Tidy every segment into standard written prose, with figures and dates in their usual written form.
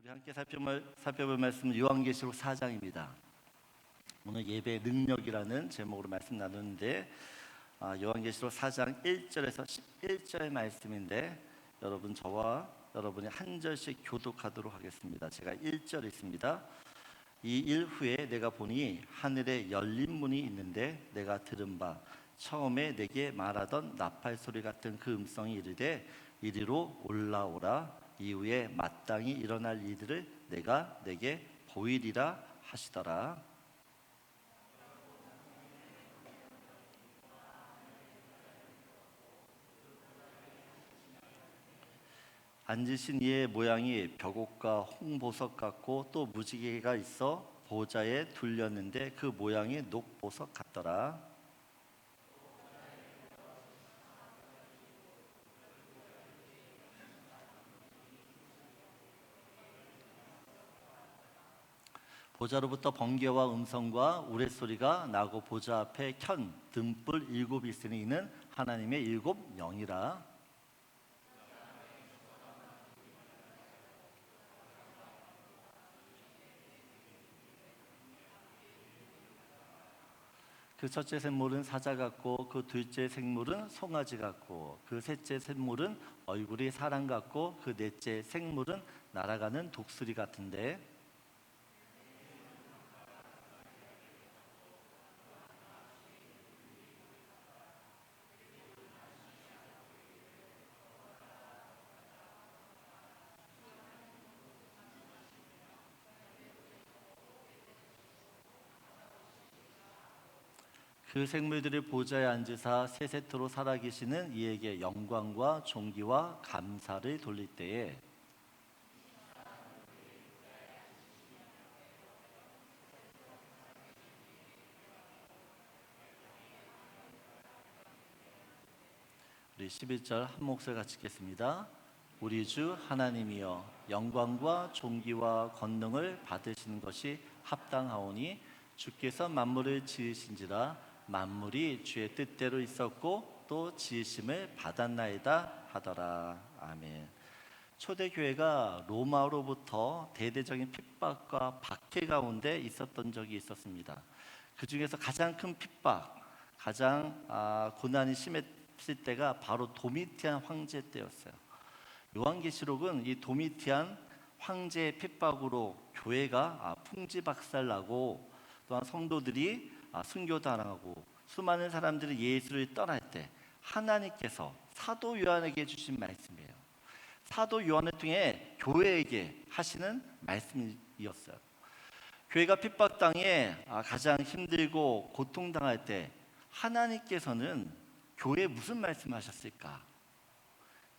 우리 함께 살펴볼 말씀은 요한계시록 4장입니다. 오늘 예배의 능력이라는 제목으로 말씀 나누는데 요한계시록 4장 1절에서 11절의 말씀인데 여러분 저와 여러분이 한 절씩 교독하도록 하겠습니다. 제가 1절 있습니다. 이 일 후에 내가 보니 하늘에 열린 문이 있는데 내가 들은 바 처음에 내게 말하던 나팔 소리 같은 그 음성이 이르되 이리로 올라오라. 이후에 마땅히 일어날 일들을 내가 내게 보이리라 하시더라. 앉으신 이의 모양이 벽옥과 홍보석 같고 또 무지개가 있어 보좌에 둘렸는데 그 모양이 녹보석 같더라. 보좌로부터 번개와 음성과 우레소리가 나고 보좌 앞에 켠 등불 7이 있으니 이는 하나님의 7 영이라. 그 첫째 샘물은 사자 같고 그 둘째 생물은 송아지 같고 그 셋째 샘물은 얼굴이 사람 같고 그 넷째 생물은 날아가는 독수리 같은데 그 생물들의 보좌에 앉으사 세세토로 살아계시는 이에게 영광과 존귀와 감사를 돌릴 때에 우리 11절 한 목소리 같이 읽겠습니다. 우리 주 하나님이여 영광과 존귀와 권능을 받으시는 것이 합당하오니 주께서 만물을 지으신지라 만물이 주의 뜻대로 있었고 또 지으심을 받았나이다 하더라. 아멘. 초대교회가 로마로부터 대대적인 핍박과 박해 가운데 있었던 적이 있었습니다. 그 중에서 가장 큰 핍박, 가장 고난이 심했을 때가 바로 도미티안 황제 때였어요. 요한계시록은 이 도미티안 황제의 핍박으로 교회가 풍지박살나고 또한 성도들이 순교당하고 수많은 사람들이 예수를 떠날 때 하나님께서 사도 요한에게 주신 말씀이에요. 사도 요한을 통해 교회에게 하시는 말씀이었어요. 교회가 핍박당해 가장 힘들고 고통당할 때 하나님께서는 교회에 무슨 말씀하셨을까?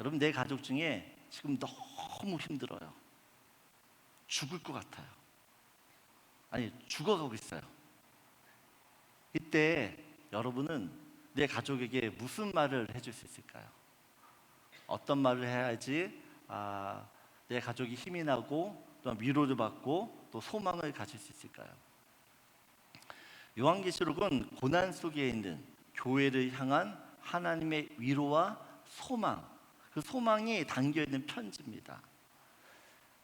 여러분 내 가족 중에 지금 너무 힘들어요. 죽을 것 같아요. 아니 죽어가고 있어요. 이때 여러분은 내 가족에게 무슨 말을 해줄 수 있을까요? 어떤 말을 해야지 내 가족이 힘이 나고 또 위로를 받고 또 소망을 가질 수 있을까요? 요한계시록은 고난 속에 있는 교회를 향한 하나님의 위로와 소망, 그 소망이 담겨있는 편지입니다.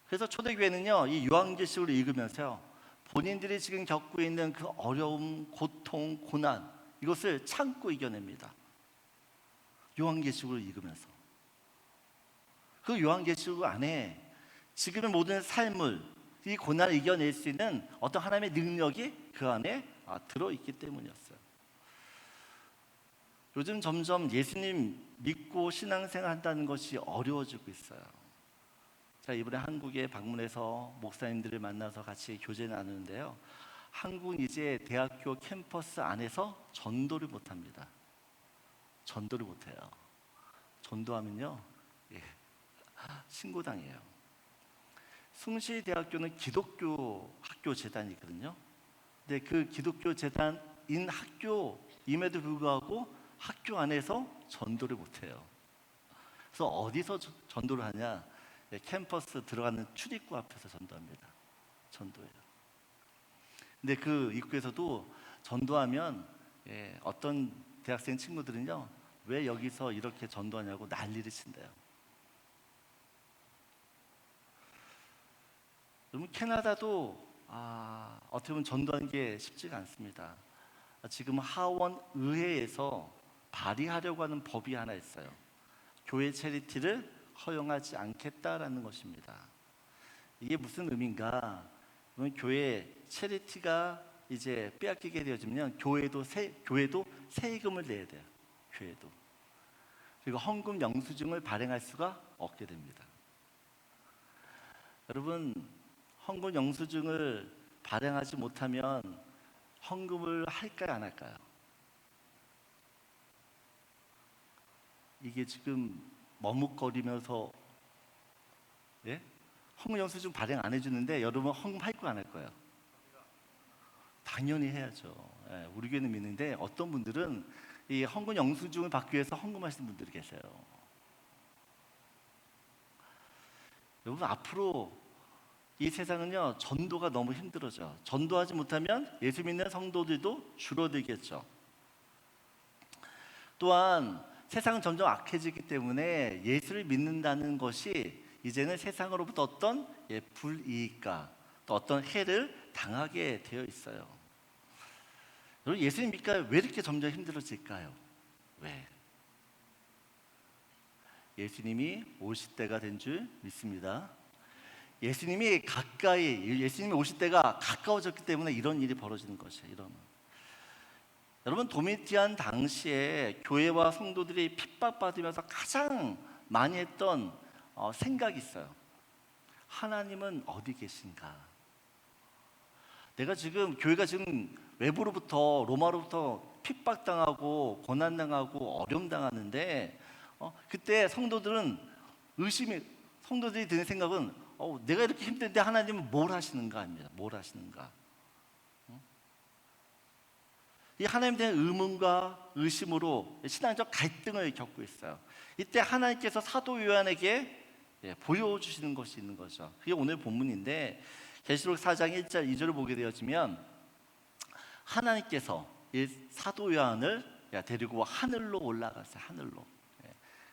그래서 초대교회는요 이 요한계시록을 읽으면서요 본인들이 지금 겪고 있는 그 어려움, 고통, 고난 이것을 참고 이겨냅니다. 요한계시록을 읽으면서 그 요한계시록 안에 지금의 모든 삶을 이 고난을 이겨낼 수 있는 어떤 하나님의 능력이 그 안에 들어있기 때문이었어요. 요즘 점점 예수님 믿고 신앙생활 한다는 것이 어려워지고 있어요. 제가 이번에 한국에 방문해서 목사님들을 만나서 같이 교제 나누는데요. 한국은 이제 대학교 캠퍼스 안에서 전도를 못합니다. 전도를 못해요. 전도하면요 신고당해요. 숭실대학교는 기독교 학교 재단이거든요. 근데 그 기독교 재단인 학교임에도 불구하고 학교 안에서 전도를 못해요. 그래서 어디서 전도를 하냐? 캠퍼스 들어가는 출입구 앞에서 전도합니다. 전도예요. 근데 그 입구에서도 전도하면 어떤 대학생 친구들은요 왜 여기서 이렇게 전도하냐고 난리를 친대요. 여러분 캐나다도 어떻게 보면 전도하는 게 쉽지가 않습니다. 지금 하원 의회에서 발의하려고 하는 법이 하나 있어요. 교회 체리티를 허용하지 않겠다라는 것입니다. 이게 무슨 의미인가? 그러면 교회 체리티가 이제 빼앗기게 되어지면 교회도 세금을 내야 돼요. 교회도. 그리고 헌금 영수증을 발행할 수가 없게 됩니다. 여러분, 헌금 영수증을 발행하지 못하면 헌금을 할까요, 안 할까요? 이게 지금 머뭇거리면서, 예? 헌금 영수증 발행 안 해주는데 여러분 헌금 할 거 안 할 거예요? 당연히 해야죠. 예, 우리 교회는 믿는데 어떤 분들은 이 헌금 영수증을 받기 위해서 헌금하시는 분들이 계세요. 여러분 앞으로 이 세상은요 전도가 너무 힘들어져. 전도하지 못하면 예수 믿는 성도들도 줄어들겠죠. 또한 세상은 점점 악해지기 때문에 예수를 믿는다는 것이 이제는 세상으로부터 어떤 불이익과 또 어떤 해를 당하게 되어 있어요. 여러분 예수님 믿기가 왜 이렇게 점점 힘들어질까요? 왜? 예수님이 오실 때가 된 줄 믿습니다. 예수님이 오실 때가 가까워졌기 때문에 이런 일이 벌어지는 것이에요. 여러분 도미티안 당시에 교회와 성도들이 핍박받으면서 가장 많이 했던 생각이 있어요. 하나님은 어디 계신가? 내가 지금 교회가 지금 외부로부터 로마로부터 핍박당하고 고난당하고 어려움당하는데 그때 성도들이 드는 생각은 내가 이렇게 힘든데 하나님은 뭘 하시는가 합니다. 뭘 하시는가? 이 하나님에 대한 의문과 의심으로 신앙적 갈등을 겪고 있어요. 이때 하나님께서 사도 요한에게 보여주시는 것이 있는 거죠. 그게 오늘 본문인데 계시록 4장 1절 2절을 보게 되어지면 하나님께서 이 사도 요한을 데리고 하늘로 올라갔어요. 하늘로.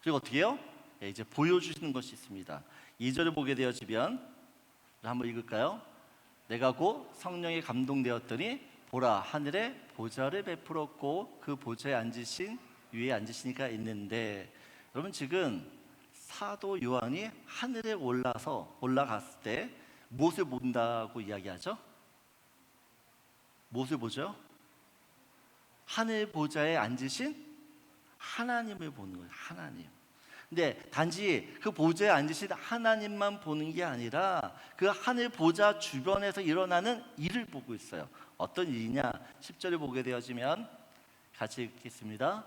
그리고 어떻게 해요? 이제 보여주시는 것이 있습니다. 2절을 보게 되어지면 한번 읽을까요? 내가 곧 성령에 감동되었더니 보라 하늘에 보좌를 베풀었고 그 보좌에 위에 앉으신 이가 있는데, 여러분 지금 사도 요한이 하늘에 올라갔을 때 무엇을 본다고 이야기하죠? 무엇을 보죠? 하늘 보좌에 앉으신 하나님을 보는 거예요. 하나님. 근데 단지 그 보좌에 앉으신 하나님만 보는 게 아니라 그 하늘 보좌 주변에서 일어나는 일을 보고 있어요. 어떤 일이냐? 10절을 보게 되어지면 같이 읽겠습니다.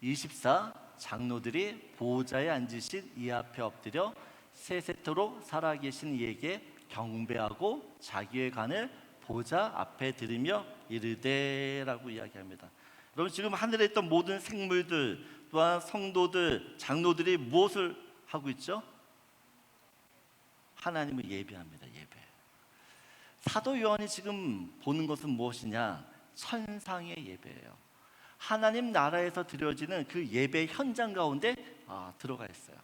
24 장로들이 보좌에 앉으신 이 앞에 엎드려 세세토록 살아계신 이에게 경배하고 자기의 간을 보좌 앞에 들이며 이르되라고 이야기합니다. 여러분 지금 하늘에 있던 모든 생물들 또한 성도들, 장로들이 무엇을 하고 있죠? 하나님을 예배합니다. 예배. 사도 요한이 지금 보는 것은 무엇이냐? 천상의 예배예요. 하나님 나라에서 드려지는 그 예배 현장 가운데 들어가 있어요.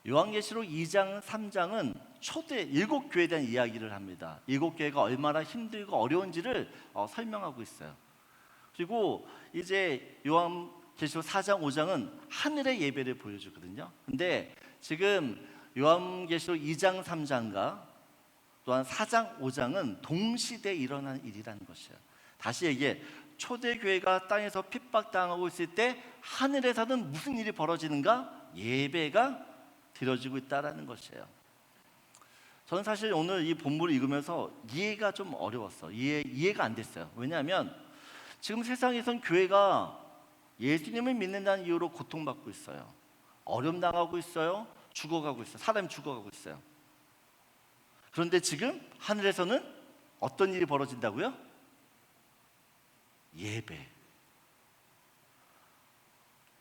요한계시록 2장, 3장은 초대 7교회에 대한 이야기를 합니다. 7교회가 얼마나 힘들고 어려운지를 설명하고 있어요. 그리고 이제 요한계시록 4장, 5장은 하늘의 예배를 보여주거든요. 근데 지금 요한계시록 2장, 3장과 또한 4장, 5장은 동시대에 일어난 일이라는 것이에요. 다시 얘기해, 초대교회가 땅에서 핍박당하고 있을 때 하늘에서는 무슨 일이 벌어지는가? 예배가 드려지고 있다는 것이에요. 저는 사실 오늘 이 본문을 읽으면서 이해가 좀 어려웠어요. 이해가 안 됐어요. 왜냐하면 지금 세상에선 교회가 예수님을 믿는다는 이유로 고통받고 있어요. 어려움 당하고 있어요. 죽어가고 있어요. 사람이 죽어가고 있어요. 그런데 지금 하늘에서는 어떤 일이 벌어진다고요? 예배.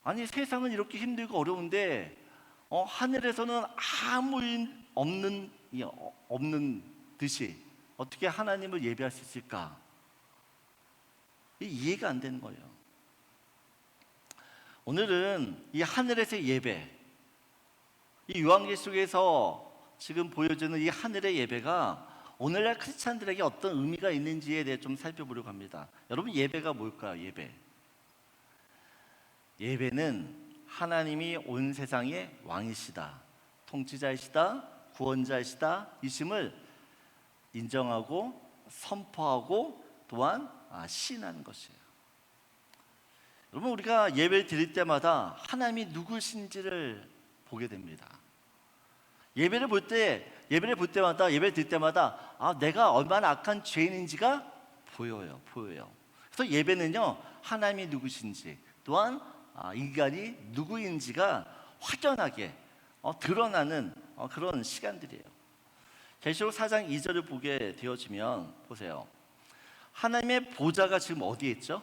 아니 세상은 이렇게 힘들고 어려운데 하늘에서는 아무 일 없는 듯이 어떻게 하나님을 예배할 수 있을까? 이해가 안 되는 거예요. 오늘은 이 하늘에서의 예배, 이 요한계시록에서 지금 보여주는 이 하늘의 예배가 오늘날 크리스찬들에게 어떤 의미가 있는지에 대해 좀 살펴보려고 합니다. 여러분, 예배가 뭘까요? 예배는 하나님이 온 세상의 왕이시다, 통치자이시다, 구원자이시다 이심을 인정하고 선포하고 또한 시인하는 것이에요. 여러분, 우리가 예배를 드릴 때마다 하나님이 누구신지를 보게 됩니다. 예배를 볼 때마다 내가 얼마나 악한 죄인인지가 보여요. 그래서 예배는요, 하나님이 누구신지 또한 인간이 누구인지가 확연하게 드러나는 그런 시간들이에요. 계시록 4장 2절을 보게 되어지면 보세요. 하나님의 보좌가 지금 어디에 있죠?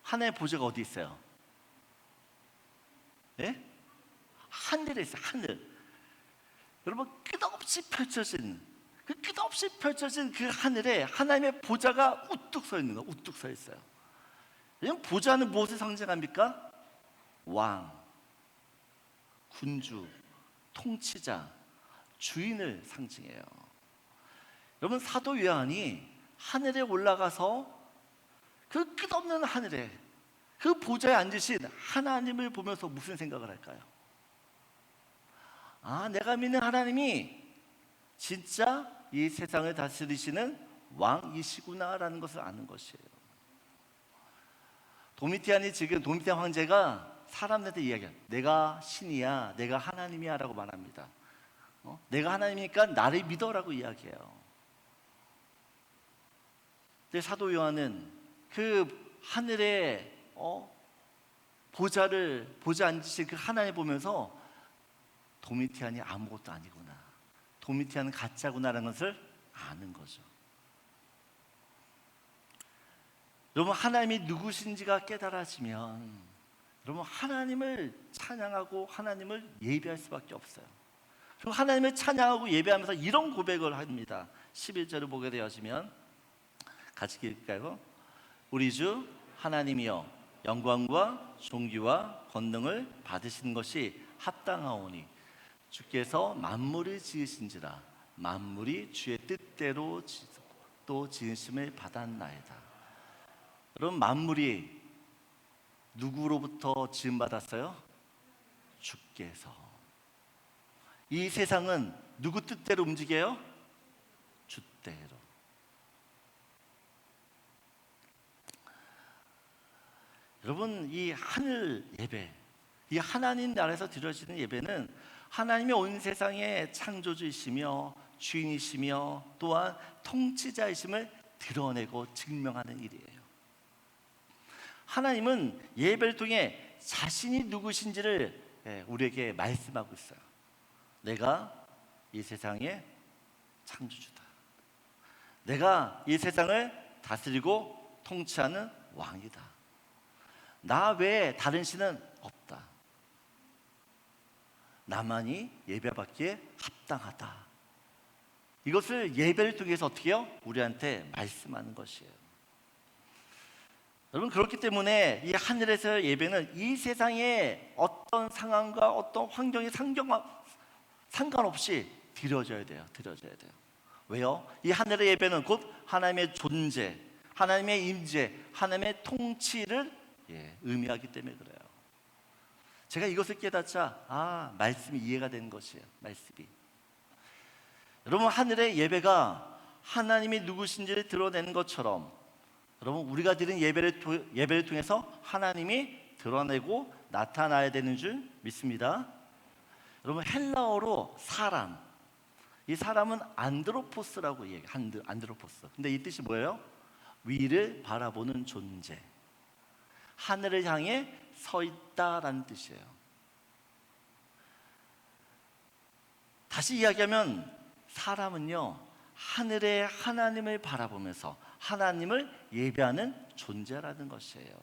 하나님의 보좌가 어디 있어요? 네? 하늘에 있어요. 하늘. 여러분, 끝없이 펼쳐진 그 하늘에 하나님의 보좌가 우뚝 서 있는 거예요. 우뚝 서 있어요. 왜냐면 보좌는 무엇을 상징합니까? 왕, 군주, 통치자, 주인을 상징해요. 여러분, 사도 요한이 하늘에 올라가서 그 끝없는 하늘에 그 보좌에 앉으신 하나님을 보면서 무슨 생각을 할까요? 내가 믿는 하나님이 진짜 이 세상을 다스리시는 왕이시구나라는 것을 아는 것이에요. 도미티안 황제가 사람들한테 이야기해요. 내가 신이야, 내가 하나님이야 라고 말합니다. 내가 하나님이니까 나를 믿어라고 이야기해요. 근데 사도 요한은 그 하늘에 보좌 앉으신 그 하나님 보면서 도미티안이 아무것도 아니구나, 도미티안은 가짜구나라는 것을 아는 거죠. 여러분, 하나님이 누구신지가 깨달아지면 여러분, 하나님을 찬양하고 하나님을 예배할 수밖에 없어요. 그리고 하나님을 찬양하고 예배하면서 이런 고백을 합니다. 11절을 보게 되어지면 같이 읽을까요? 우리 주 하나님이여, 영광과 존귀와 권능을 받으시는 것이 합당하오니 주께서 만물을 지으신지라 만물이 주의 뜻대로 또 지으심을 받았나이다. 여러분, 만물이 누구로부터 지음받았어요? 주께서. 이 세상은 누구 뜻대로 움직여요? 주 뜻대로. 여러분, 이 하늘 예배, 이 하나님 나라에서 드려지는 예배는 하나님이 온 세상의 창조주이시며 주인이시며 또한 통치자이심을 드러내고 증명하는 일이에요. 하나님은 예배를 통해 자신이 누구신지를 우리에게 말씀하고 있어요. 내가 이 세상의 창조주다. 내가 이 세상을 다스리고 통치하는 왕이다. 나 외에 다른 신은 없다. 나만이 예배받기에 합당하다. 이것을 예배를 통해서 어떻게 해요? 우리한테 말씀하는 것이에요. 여러분, 그렇기 때문에 이 하늘에서의 예배는 이 세상의 어떤 상황과 어떤 환경에 상관없이 드려져야 돼요. 왜요? 이 하늘의 예배는 곧 하나님의 존재, 하나님의 임재, 하나님의 통치를 의미하기 때문에 그래요. 제가 이것을 깨닫자 말씀이 이해가 되는 것이에요. 말씀이. 여러분, 하늘의 예배가 하나님이 누구신지를 드러내는 것처럼 여러분, 우리가 드린 예배를 통해서 하나님이 드러내고 나타나야 되는 줄 믿습니다. 여러분, 헬라어로 사람, 이 사람은 안드로포스라고 얘기해요. 안드로포스. 근데 이 뜻이 뭐예요? 위를 바라보는 존재, 하늘을 향해 서 있다라는 뜻이에요. 다시 이야기하면 사람은요, 하늘의 하나님을 바라보면서 하나님을 예배하는 존재라는 것이에요.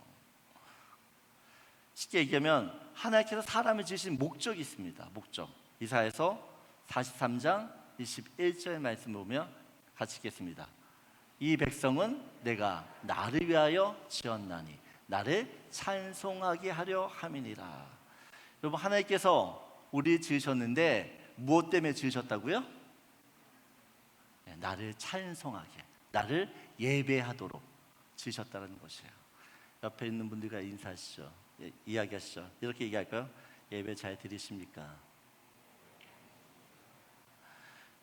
쉽게 얘기하면 하나님께서 사람을 지으신 목적이 있습니다. 목적. 이사야서 43장 21절의 말씀을 보면 같이 읽겠습니다. 이 백성은 내가 나를 위하여 지었나니 나를 찬송하게 하려 함이니라. 여러분, 하나님께서 우리를 지으셨는데 무엇 때문에 지으셨다고요? 나를 찬송하게, 나를 예배하도록 지으셨다는 것이에요. 옆에 있는 분들과 인사하시죠. 이야기하시죠. 이렇게 얘기할까요? 예배 잘 드리십니까?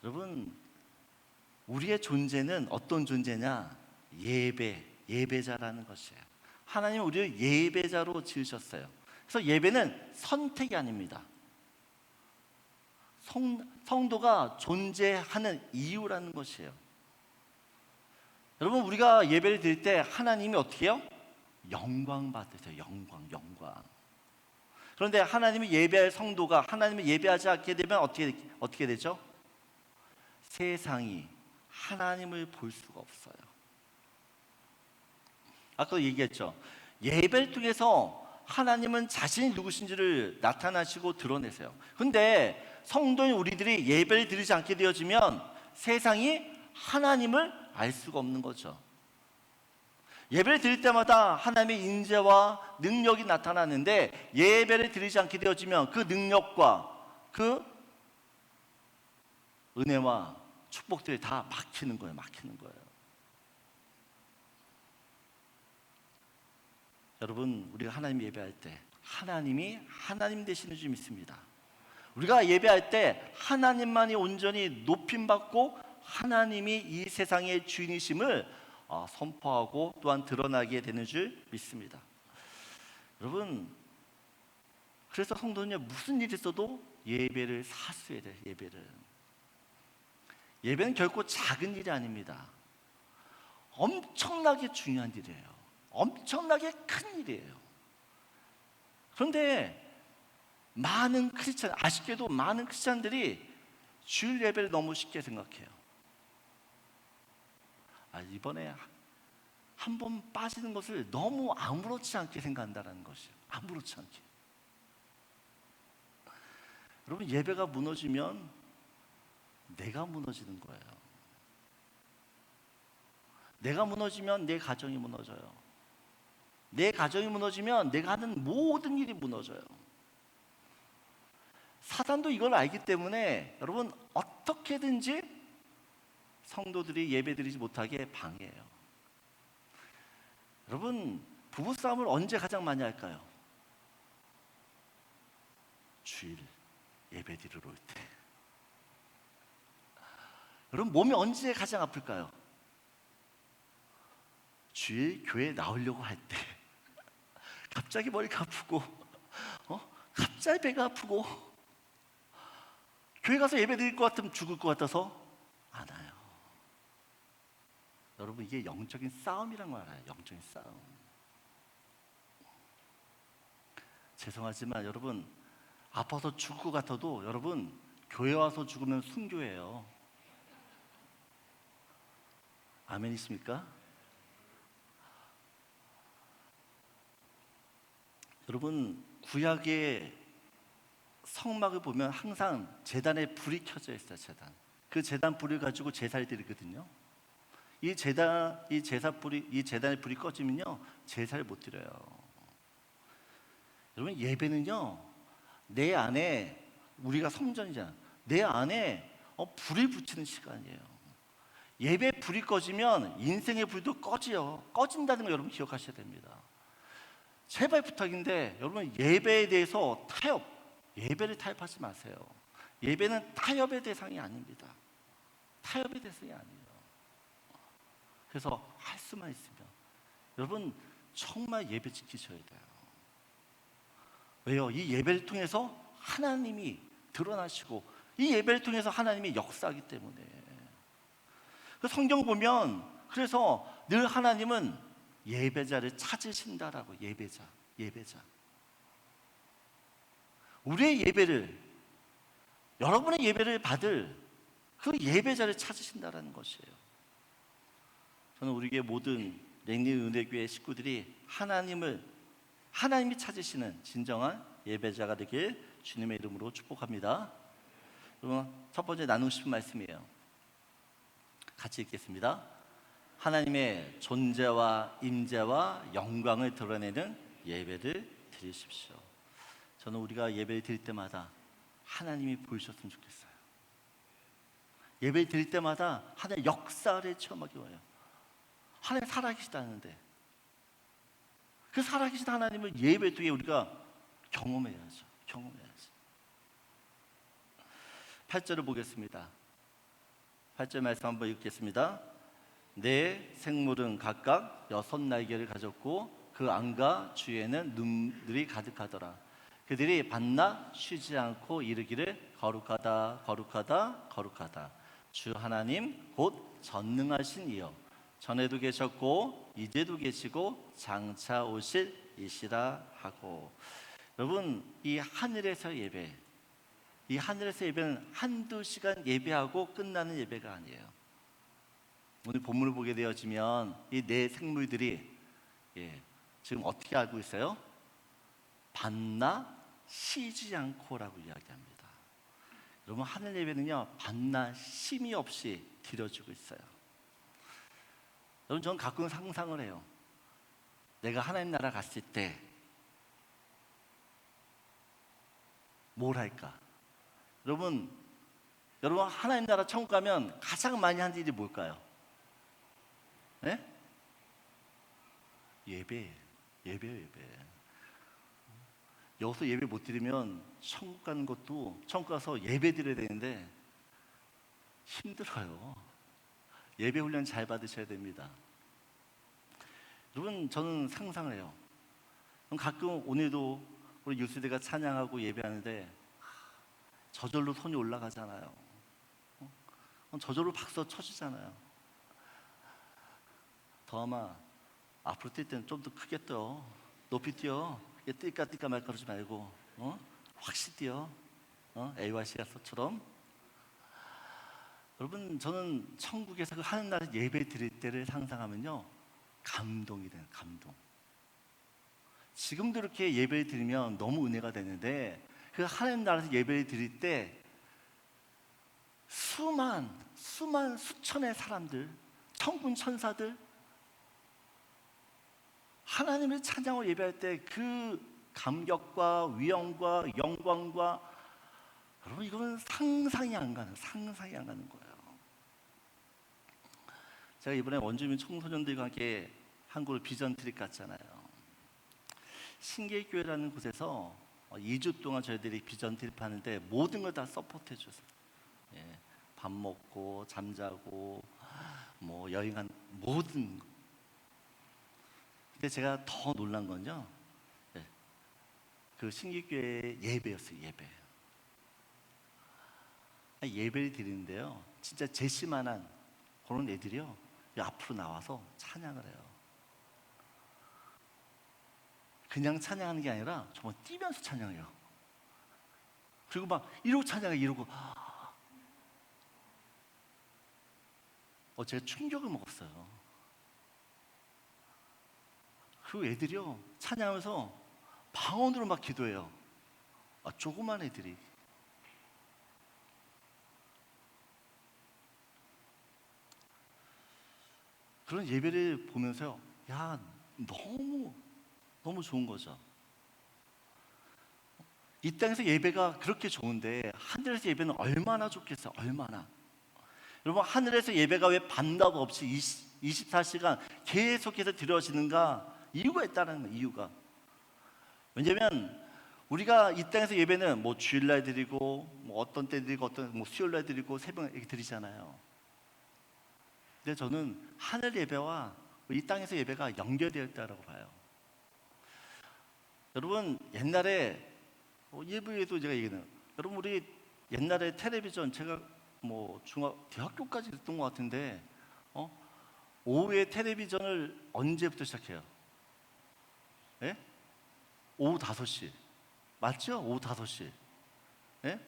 여러분, 우리의 존재는 어떤 존재냐? 예배자라는 것이에요. 하나님은 우리를 예배자로 지으셨어요. 그래서 예배는 선택이 아닙니다. 성도가 존재하는 이유라는 것이에요. 여러분, 우리가 예배를 드릴 때 하나님이 어떻게 해요? 영광 받으세요. 영광. 그런데 하나님이 예배할 성도가 하나님을 예배하지 않게 되면 어떻게 되죠? 세상이 하나님을 볼 수가 없어요. 아까도 얘기했죠. 예배를 통해서 하나님은 자신이 누구신지를 나타나시고 드러내세요. 근데 성도인 우리들이 예배를 드리지 않게 되어지면 세상이 하나님을 알 수가 없는 거죠. 예배를 드릴 때마다 하나님의 인재와 능력이 나타나는데 예배를 드리지 않게 되어지면 그 능력과 그 은혜와 축복들이 다 막히는 거예요. 여러분, 우리가 하나님 예배할 때 하나님이 하나님 되시는 줄 믿습니다. 우리가 예배할 때 하나님만이 온전히 높임받고 하나님이 이 세상의 주인이심을 선포하고 또한 드러나게 되는 줄 믿습니다. 여러분, 그래서 성도는 무슨 일이 있어도 예배를 사수해야 돼요. 예배는 결코 작은 일이 아닙니다. 엄청나게 중요한 일이에요. 엄청나게 큰 일이에요. 그런데 아쉽게도 많은 크리스찬들이 주일 예배를 너무 쉽게 생각해요. 이번에 한 번 빠지는 것을 너무 아무렇지 않게 생각한다는 것이에요. 아무렇지 않게. 여러분, 예배가 무너지면 내가 무너지는 거예요. 내가 무너지면 내 가정이 무너져요. 내 가정이 무너지면 내가 하는 모든 일이 무너져요. 사단도 이걸 알기 때문에 여러분, 어떻게든지 성도들이 예배드리지 못하게 방해해요. 여러분, 부부싸움을 언제 가장 많이 할까요? 주일 예배드리러 올 때. 여러분, 몸이 언제 가장 아플까요? 주일 교회 나오려고 할 때. 갑자기 머리가 아프고 갑자기 배가 아프고 교회 가서 예배 드릴 것 같으면 죽을 것 같아서 안 와요. 여러분, 이게 영적인 싸움이란 걸 알아요. 영적인 싸움. 죄송하지만 여러분, 아파서 죽을 것 같아도 여러분, 교회 와서 죽으면 순교예요. 아멘이십니까? 여러분, 구약의 성막을 보면 항상 제단에 불이 켜져 있어요. 그 제단 불을 가지고 제사를 드리거든요. 이 제단의 불이 꺼지면요, 제사를 못 드려요. 여러분, 예배는요, 내 안에, 우리가 성전이잖아. 내 안에 불을 붙이는 시간이에요. 예배 불이 꺼지면 인생의 불도 꺼진다는 거 여러분 기억하셔야 됩니다. 제발 부탁인데 여러분, 예배에 대해서 예배를 타협하지 마세요. 예배는 타협의 대상이 아닙니다. 타협의 대상이 아니에요. 그래서 할 수만 있으면 여러분, 정말 예배 지키셔야 돼요. 왜요? 이 예배를 통해서 하나님이 드러나시고 이 예배를 통해서 하나님이 역사하기 때문에. 성경 보면 그래서 늘 하나님은 예배자를 찾으신다라고. 예배자. 우리의 예배를, 여러분의 예배를 받을 그 예배자를 찾으신다라는 것이에요. 저는 우리 교회 모든 랭리은혜교회 식구들이 하나님이 찾으시는 진정한 예배자가 되길 주님의 이름으로 축복합니다. 그럼 첫 번째 나누고 싶은 말씀이에요. 같이 읽겠습니다. 하나님의 존재와 임재와 영광을 드러내는 예배를 드리십시오. 저는 우리가 예배를 드릴 때마다 하나님이 보이셨으면 좋겠어요. 예배 드릴 때마다 하나님의 역사를 체험하기 원해요. 하나님 살아계시다는데 그 살아계신 하나님을 예배 통해 우리가 경험해야죠. 경험해야죠. 8절을 보겠습니다. 8절 말씀 한번 읽겠습니다. 내 생물은 각각 6날개를 가졌고 그 안과 주에는 눈들이 가득하더라. 그들이 밤낮 쉬지 않고 이르기를 거룩하다 거룩하다 거룩하다 주 하나님 곧 전능하신 이여 전에도 계셨고 이제도 계시고 장차 오실 이시라 하고. 여러분, 이 하늘에서 예배, 이 하늘에서 예배는 한두 시간 예배하고 끝나는 예배가 아니에요. 오늘 본문을 보게 되어지면 이 네 생물들이 지금 어떻게 알고 있어요? 밤낮 쉬지 않고라고 이야기합니다. 여러분, 하늘 예배는요 밤낮 쉼이 없이 드려지고 있어요. 여러분, 저는 가끔 상상을 해요. 내가 하나님 나라 갔을 때 뭘 할까? 여러분 하나님 나라 천국 가면 가장 많이 하는 일이 뭘까요? 네? 예배. 여기서 예배 못 드리면 천국 가는 것도, 천국 가서 예배 드려야 되는데 힘들어요. 예배 훈련 잘 받으셔야 됩니다. 여러분, 저는 상상을 해요. 가끔 오늘도 우리 유수대가 찬양하고 예배하는데 저절로 손이 올라가잖아요. 저절로 박수 쳐주잖아요. 더 아마 앞으로 뛸 때는 좀 더 크게 뛰어, 높이 뛰어. 뛸까 말까 그러지 말고 확실히 뛰어. A와 C가서처럼. 여러분, 저는 천국에서 그 하늘나라 예배 드릴 때를 상상하면요 감동이 돼요. 감동. 지금도 이렇게 예배를 드리면 너무 은혜가 되는데 그 하나님 나라에서 예배를 드릴 때 수천의 사람들, 천군 천사들 하나님을 찬양으로 예배할 때 그 감격과 위엄과 영광과, 여러분, 이거는 상상이 안 가는 거예요. 제가 이번에 원주민 청소년들과 함께 한국으로 비전 트립 갔잖아요. 신길교회라는 곳에서 2주 동안 저희들이 비전 트립 하는데 모든 걸 다 서포트해 줬어요. 밥 먹고 잠자고 뭐 여행한 모든. 근데 제가 더 놀란 건요, 그 신길교회 예배였어요. 예배를 드리는데요, 진짜 제시만한 그런 애들이요 앞으로 나와서 찬양을 해요. 그냥 찬양하는 게 아니라 정말 뛰면서 찬양해요. 그리고 막 이러고 찬양해. 이러고 제가 충격을 먹었어요. 그 애들이요 찬양하면서 방언으로 막 기도해요. 조그만 애들이. 그런 예배를 보면서요, 야, 너무 좋은 거죠. 이 땅에서 예배가 그렇게 좋은데 하늘에서 예배는 얼마나 좋겠어요. 얼마나. 여러분, 하늘에서 예배가 왜 반답 없이 24시간 계속해서 드려지는가? 이유가 있다는 거예요. 이유가. 왜냐면 우리가 이 땅에서 예배는 뭐 주일날 드리고 뭐 어떤 때 드리고 뭐 수요일날 드리고 새벽에 이렇게 드리잖아요. 근데 저는 하늘 예배와 이 땅에서 예배가 연결되어 있다고 봐요. 여러분, 옛날에 예배에도 제가 얘기해요. 여러분, 우리 옛날에 텔레비전, 제가 뭐 대학교까지 됐던 것 같은데 오후에 텔레비전을 언제부터 시작해요? 오후 5시. 맞죠? 오후 5시.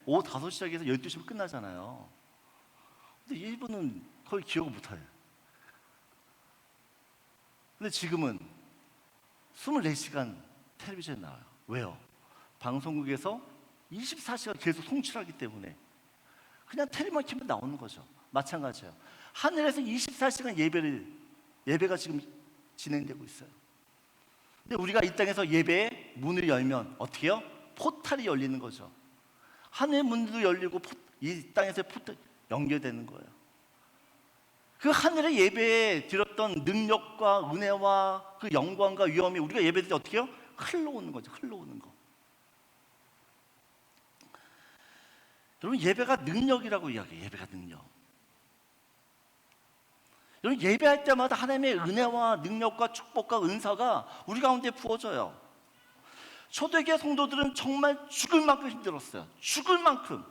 오후 5시 시작해서 12시면 끝나잖아요. 근데 일본은 거의 기억을 못해요. 근데 지금은 24시간 텔레비전에 나와요. 왜요? 방송국에서 24시간 계속 송출하기 때문에 그냥 텔레비만 켜면 나오는 거죠. 마찬가지예요. 하늘에서 24시간 예배가 지금 진행되고 있어요. 근데 우리가 이 땅에서 예배의 문을 열면 어떻게 해요? 포탈이 열리는 거죠. 하늘의 문도 열리고 이 땅에서 연결되는 거예요. 그 하늘의 예배에 드렸던 능력과 은혜와 그 영광과 위엄이 우리가 예배드릴 때 어떻게 해요? 흘러오는 거죠. 흘러오는 거. 여러분, 예배가 능력이라고 이야기해요. 예배가 능력. 여러분, 예배할 때마다 하나님의 은혜와 능력과 축복과 은사가 우리 가운데 부어져요. 초대교회 성도들은 정말 죽을 만큼 힘들었어요. 죽을 만큼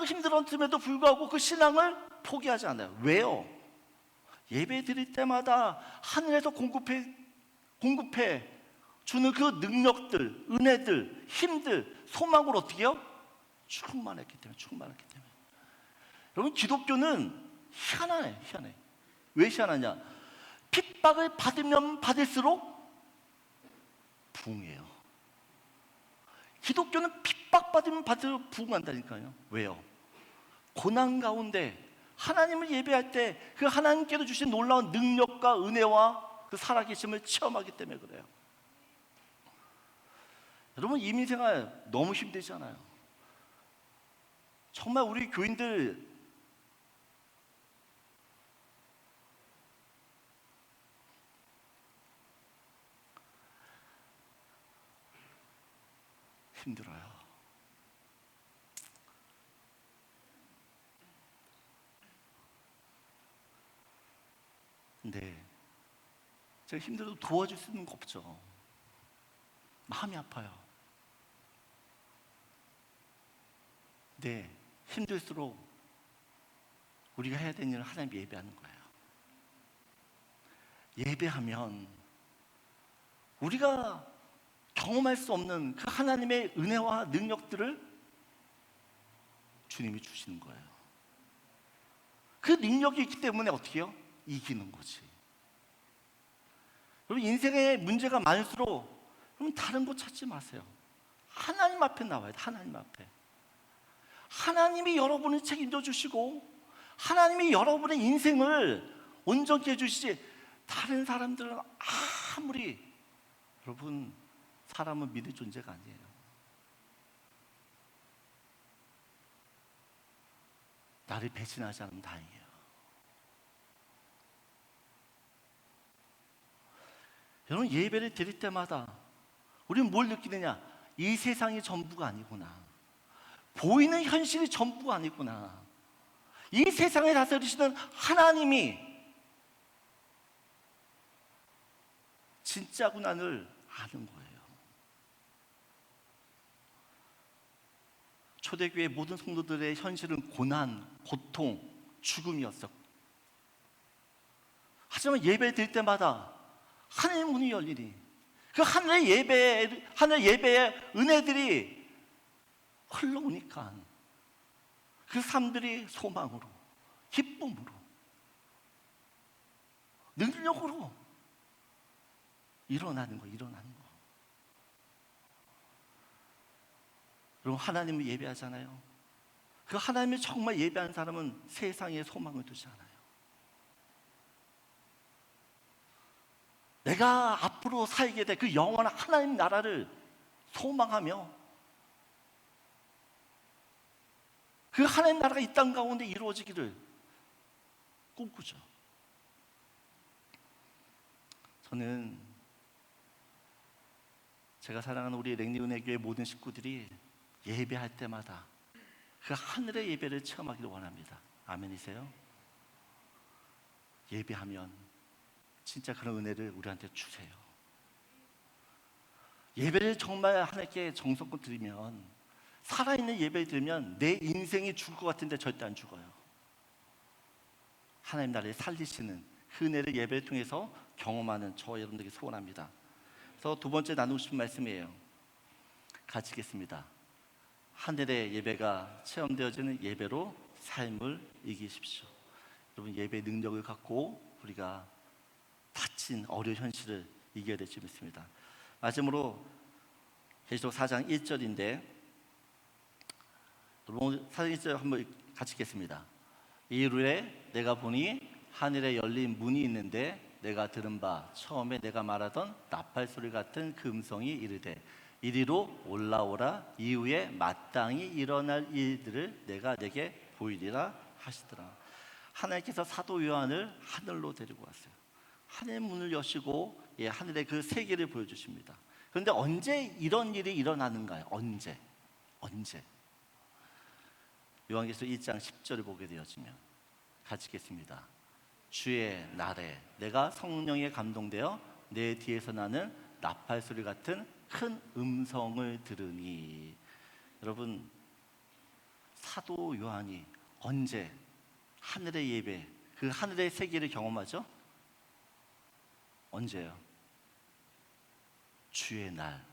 힘들었음에도 불구하고 그 신앙을 포기하지 않아요. 왜요? 예배 드릴 때마다 하늘에서 공급해 주는 그 능력들, 은혜들, 힘들, 소망을 어떻게 해요? 충만했기 때문에. 여러분, 기독교는 희한해. 왜 희한하냐? 핍박을 받으면 받을수록 부흥해요. 기독교는 핍박받으면 받을수록 부흥한다니까요. 왜요? 고난 가운데 하나님을 예배할 때 그 하나님께서 주신 놀라운 능력과 은혜와 그 살아계심을 체험하기 때문에 그래요. 여러분, 이민생활 너무 힘들잖아요. 정말 우리 교인들 힘들어요. 근데 제가 힘들어도 도와줄 수 있는 거 없죠. 마음이 아파요. 네, 힘들수록 우리가 해야 되는 일은 하나님 예배하는 거예요. 예배하면 우리가 경험할 수 없는 그 하나님의 은혜와 능력들을 주님이 주시는 거예요. 그 능력이 있기 때문에 어떻게 해요? 이기는 거지. 여러분, 인생에 문제가 많을수록 여러분 다른 거 찾지 마세요. 하나님 앞에 나와야 돼. 하나님 앞에. 하나님이 여러분을 책임져 주시고 하나님이 여러분의 인생을 온전케 해주시지, 다른 사람들은 아무리, 여러분, 사람은 믿을 존재가 아니에요. 나를 배신하지 않으면 다행이에요. 여러분, 예배를 드릴 때마다 우리는 뭘 느끼느냐? 이 세상이 전부가 아니구나. 보이는 현실이 전부가 아니구나. 이 세상을 다스리시는 하나님이 진짜구나를 아는 거예요. 초대교회 모든 성도들의 현실은 고난, 고통, 죽음이었어. 하지만 예배 드릴 때마다 하늘의 문이 열리니 그 하늘 예배의 은혜들이 흘러오니까 그 삶들이 소망으로, 기쁨으로, 능력으로 일어나는 거. 여러분, 하나님을 예배하잖아요. 그 하나님을 정말 예배하는 사람은 세상에 소망을 두지 않아요. 내가 앞으로 살게 될 그 영원한 하나님 나라를 소망하며 그 하나님 나라가 이 땅 가운데 이루어지기를 꿈꾸죠. 저는 제가 사랑하는 우리 랭리은혜교회 모든 식구들이 예배할 때마다 그 하늘의 예배를 체험하기를 원합니다. 아멘이세요? 예배하면 진짜 그런 은혜를 우리한테 주세요. 예배를 정말 하나님께 정성껏 드리면, 살아있는 예배를 드리면 내 인생이 죽을 것 같은데 절대 안 죽어요. 하나님 나라를 살리시는 그 은혜를 예배를 통해서 경험하는 저 여러분들에게 소원합니다. 그래서 두 번째 나누고 싶은 말씀이에요. 같이 읽겠습니다. 하늘의 예배가 체험되어지는 예배로 삶을 이기십시오. 여러분, 예배의 능력을 갖고 우리가 닥친 어려운 현실을 이겨야 될 줄 믿습니다. 마지막으로 계시록 4장 1절인데, 여러분 4장 1절 한번 같이 읽겠습니다. 이후에 내가 보니 하늘에 열린 문이 있는데 내가 들은 바 처음에 내가 말하던 나팔 소리 같은 그 음성이 이르되 이리로 올라오라. 이후에 마땅히 일어날 일들을 내가 내게 보이리라 하시더라. 하나님께서 사도 요한을 하늘로 데리고 왔어요. 하늘의 문을 여시고 하늘의 그 세계를 보여주십니다. 그런데 언제 이런 일이 일어나는가요? 언제? 요한계시록 1장 10절을 보게 되어지면 같이 읽겠습니다. 주의 날에 내가 성령에 감동되어 내 뒤에서 나는 나팔 소리 같은 큰 음성을 들으니. 여러분, 사도 요한이 언제 하늘의 예배, 그 하늘의 세계를 경험하죠? 언제요? 주의 날.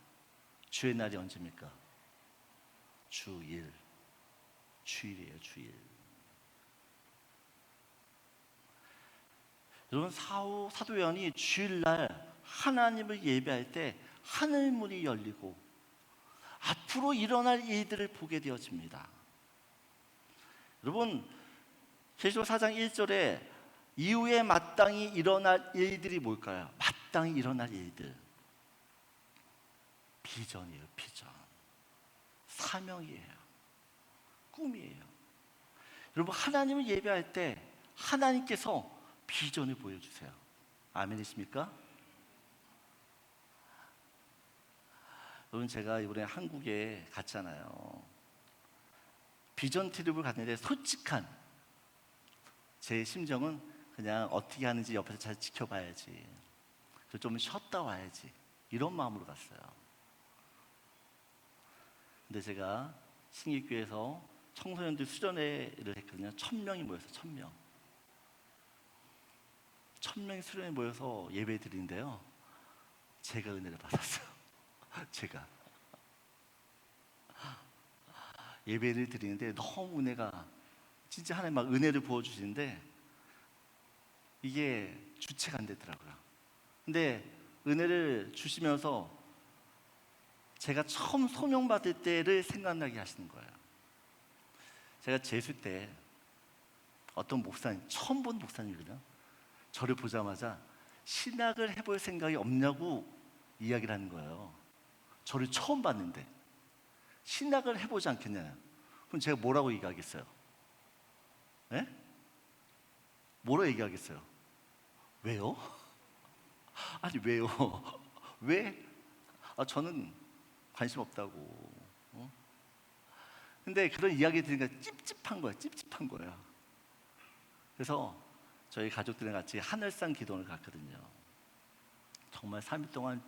주의 날이 언제입니까? 주일. 주일이에요, 주일. 여러분, 사도 요한이 주일날 하나님을 예배할 때 하늘문이 열리고 앞으로 일어날 일들을 보게 되어집니다. 여러분, 계시록 4장 1절에 이후에 마땅히 일어날 일들이 뭘까요? 마땅히 일어날 일들. 비전이에요, 비전. 사명이에요. 꿈이에요. 여러분, 하나님을 예배할 때 하나님께서 비전을 보여주세요. 아멘이십니까? 여러분, 제가 이번에 한국에 갔잖아요. 비전 트립을 갔는데 솔직한 제 심정은 그냥 어떻게 하는지 옆에서 잘 지켜봐야지, 좀 쉬었다 와야지, 이런 마음으로 갔어요. 근데 제가 신기교회에서 청소년들 수련회를 했거든요. 1000명이 모여서 1000명이 수련회에 모여서 예배 드리는데요, 제가 은혜를 받았어요. 제가 예배를 드리는데 너무 은혜가, 진짜 하나님 막 은혜를 부어주시는데 이게 주체가 안 되더라고요. 근데 은혜를 주시면서 제가 처음 소명받을 때를 생각나게 하시는 거예요. 제가 재수 때 어떤 목사님, 처음 본 목사님이거든요. 저를 보자마자 신학을 해볼 생각이 없냐고 이야기를 하는 거예요. 저를 처음 봤는데 신학을 해보지 않겠냐요. 그럼 제가 뭐라고 얘기하겠어요? 네? 뭐라고 얘기하겠어요? 왜요? 아니, 왜요? 왜? 저는 관심 없다고. 근데 그런 이야기 들으니까 찝찝한 거예요. 그래서 저희 가족들이랑 같이 하늘상 기도원을 갔거든요. 정말 3일 동안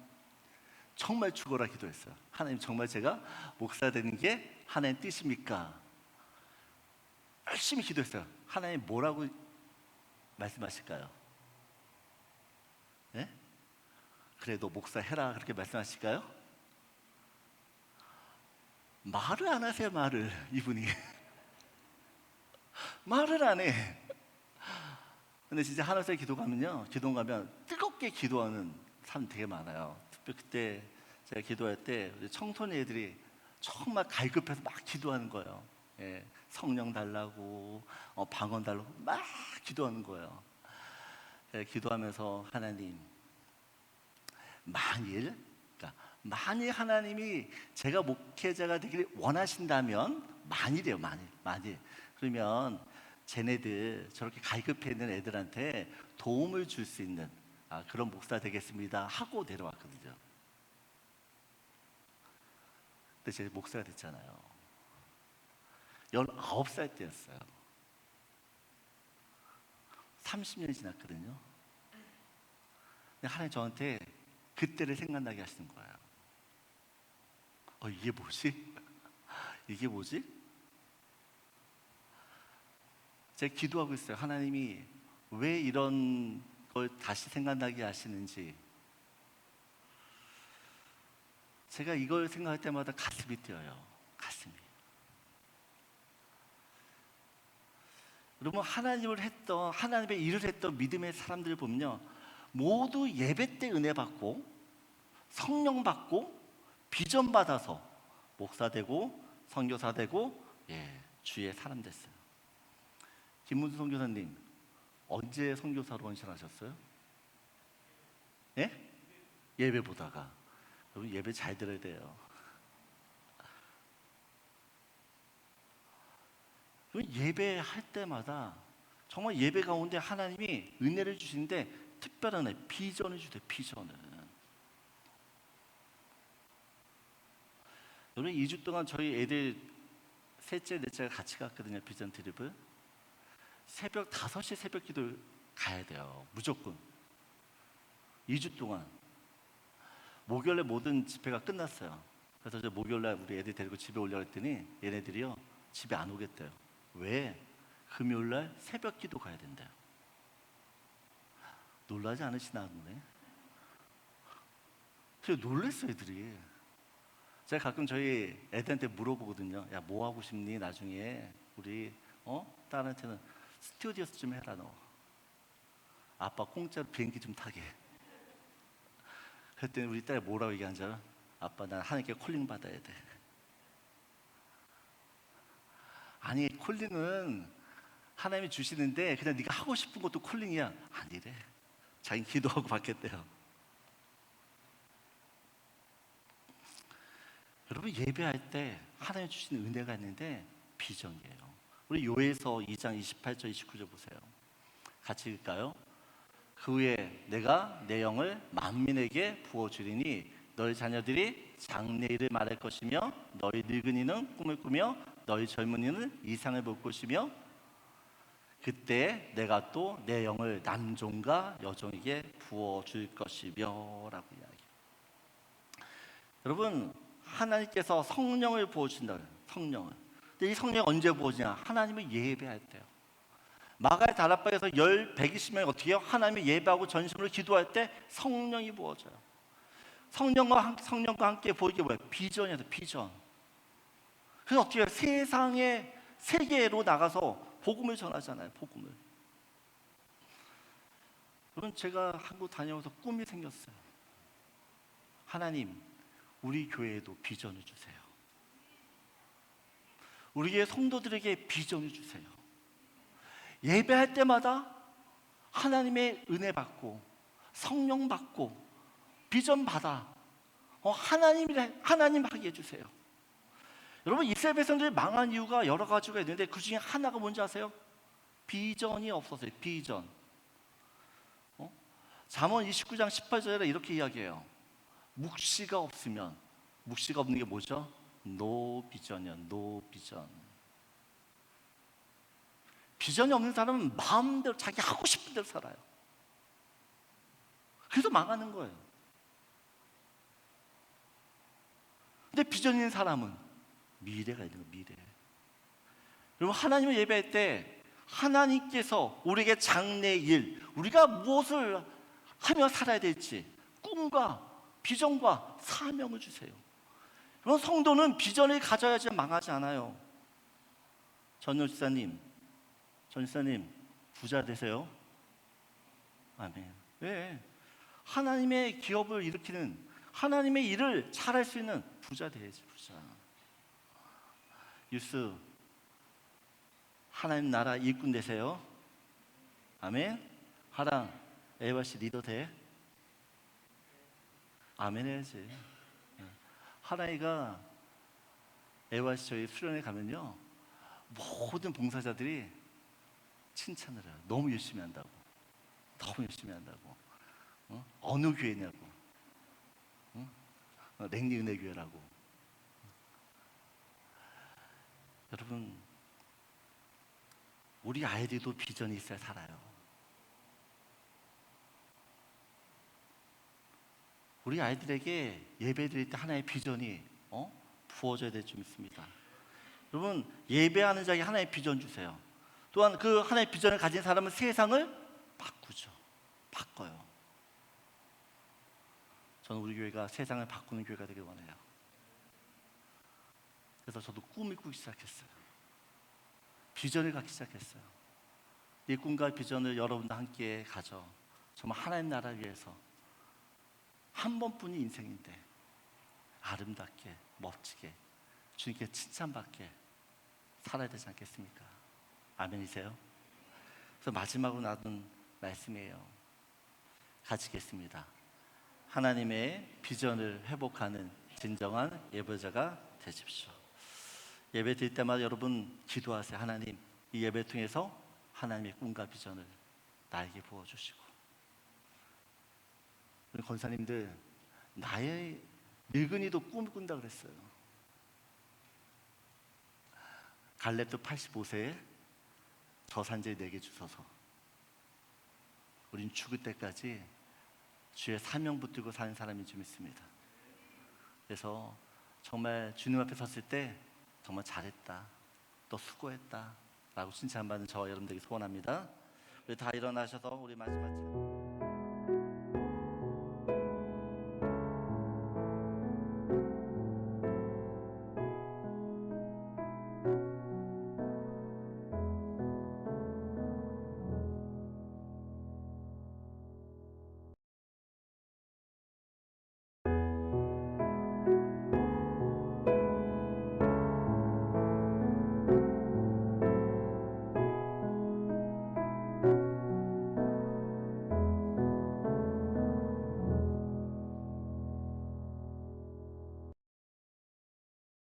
정말 죽어라 기도했어요. 하나님, 정말 제가 목사 되는 게 하나님 뜻입니까? 열심히 기도했어요. 하나님 뭐라고 말씀하실까요? 네? 그래, 너 목사 해라, 그렇게 말씀하실까요? 말을 안 하세요. 말을. 이분이 말을 안 해. 근데 진짜 하늘색 기도 가면 뜨겁게 기도하는 사람 되게 많아요. 특별히 그때 제가 기도할 때 우리 청소년 애들이 정말 갈급해서 막 기도하는 거예요. 성령 달라고, 방언 달라고 막 기도하는 거예요. 기도하면서 하나님, 만일 하나님이 제가 목회자가 되기를 원하신다면, 만일이에요, 만일. 그러면 쟤네들, 저렇게 갈급해 있는 애들한테 도움을 줄 수 있는 그런 목사 되겠습니다 하고 내려왔거든요. 근데 제가 목사가 됐잖아요. 19살 때였어요. 30년이 지났거든요. 근데 하나님 저한테 그때를 생각나게 하시는 거예요. 이게 뭐지? 이게 뭐지? 제가 기도하고 있어요. 하나님이 왜 이런 걸 다시 생각나게 하시는지. 제가 이걸 생각할 때마다 가슴이 뛰어요. 가슴이. 여러분, 하나님의 일을 했던 믿음의 사람들을 보면요, 모두 예배 때 은혜 받고 성령 받고 비전 받아서 목사 되고 선교사 되고 주의 사람 됐어요. 김문수 선교사님, 언제 선교사로 헌신하셨어요? 예? 예배 보다가. 여러분, 예배 잘 들어야 돼요. 예배할 때마다 정말 예배 가운데 하나님이 은혜를 주시는데 특별한 비전을 주세요. 비전을. 여러분 2주 동안 저희 애들 셋째, 넷째가 같이 갔거든요. 비전 트립을. 새벽 5시 새벽 기도 가야 돼요. 무조건. 2주 동안. 목요일에 모든 집회가 끝났어요. 그래서 저 목요일날 우리 애들 데리고 집에 오려고 했더니 얘네들이요 집에 안 오겠대요. 왜? 금요일날 새벽 기도 가야 된대요. 놀라지 않으시나 보네. 저 놀랬어요 애들이. 제가 가끔 저희 애들한테 물어보거든요. 야, 뭐 하고 싶니? 나중에 우리 딸한테는 스튜디오스 좀 해라 너. 아빠 공짜로 비행기 좀 타게. 그랬더니 우리 딸이 뭐라고 얘기한 줄 알아? 아빠 난 하나님께 콜링 받아야 돼. 아니 콜링은 하나님이 주시는데 그냥 네가 하고 싶은 것도 콜링이야. 아니래. 자기 기도하고 받겠대요. 여러분 예배할 때 하나님 주시는 은혜가 있는데 비전이에요. 우리 요에서 2장 28절 29절 보세요. 같이 읽을까요? 그 후에 내가 내 영을 만민에게 부어주리니 너희 자녀들이 장래일을 말할 것이며 너희 늙은이는 꿈을 꾸며 너희 젊은이는 이상을 볼 것이며 그때 내가 또 내 영을 남종과 여종에게 부어줄 것이며 라고 이야기해요. 여러분 하나님께서 성령을 부어주신다. 성령을. 근데 이 성령이 언제 부어지냐? 하나님을 예배할 때요. 마가의 다락방에서 120명이 어떻게 해요? 하나님을 예배하고 전심으로 기도할 때 성령이 부어져요. 성령과 함께 보이게 뭐예요? 비전이에요. 비전. 그래서 어떻게 해요? 세상의 세계로 나가서 복음을 전하잖아요. 복음을. 여러분 제가 한국 다녀와서 꿈이 생겼어요. 하나님 우리 교회에도 비전을 주세요. 우리 교회 성도들에게 비전을 주세요. 예배할 때마다 하나님의 은혜 받고 성령 받고 비전 받아 하나님 하게 해주세요. 여러분 이스라엘 백성들이 망한 이유가 여러 가지가 있는데 그 중에 하나가 뭔지 아세요? 비전이 없었어요. 비전. 잠언 29장 18절에 이렇게 이야기해요. 묵시가 없으면, 묵시가 없는 게 뭐죠? 노비전이야. 노비전. 비전이 없는 사람은 마음대로 자기 하고 싶은 대로 살아요. 그래서 망하는 거예요. 근데 비전 있는 사람은 미래가 있는 거예요. 미래. 여러분 하나님을 예배할 때 하나님께서 우리에게 장래일, 우리가 무엇을 하며 살아야 될지 꿈과 비전과 사명을 주세요. 여러분 성도는 비전을 가져야지 망하지 않아요. 전지사님 부자 되세요. 아멘. 왜? 하나님의 기업을 일으키는 하나님의 일을 잘할 수 있는 부자 돼야지. 부자. 유스 하나님 나라 일꾼 되세요. 아멘. 하랑 에바씨 리더 돼. 아멘 해야지. 하랑이가 에바씨 저희 수련회 가면요 모든 봉사자들이 칭찬을 해요. 너무 열심히 한다고. 너무 열심히 한다고. 어느 교회냐고. 랭리 은혜교회라고. 여러분 우리 아이들도 비전이 있어야 살아요. 우리 아이들에게 예배 드릴 때 하나의 비전이 부어져야 될 줄 믿습니다. 여러분 예배하는 자에게 하나의 비전 주세요. 또한 그 하나의 비전을 가진 사람은 세상을 바꾸죠. 바꿔요. 저는 우리 교회가 세상을 바꾸는 교회가 되길 원해요. 그래서 저도 꿈을 꾸기 시작했어요. 비전을 갖기 시작했어요. 이 꿈과 비전을 여러분과 함께 가져 정말 하나님 나라 위해서 한 번뿐인 인생인데 아름답게 멋지게 주님께 칭찬받게 살아야 되지 않겠습니까? 아멘이세요? 그래서 마지막으로 나눈 말씀이에요. 같이 읽겠습니다. 하나님의 비전을 회복하는 진정한 예배자가 되십시오. 예배 드릴 때마다 여러분 기도하세요. 하나님, 이 예배 통해서 하나님의 꿈과 비전을 나에게 부어주시고. 우리 권사님들, 나의 늙은이도 꿈을 꾼다 그랬어요. 갈렙도 85세에 저산제 4개 주셔서 우린 죽을 때까지 주의 사명 붙들고 사는 사람이 좀 있습니다. 그래서 정말 주님 앞에 섰을 때 정말 잘했다, 또 수고했다 라고 칭찬받는 저와 여러분들에게 소원합니다. 우리 다 일어나셔서 우리 마지막 찬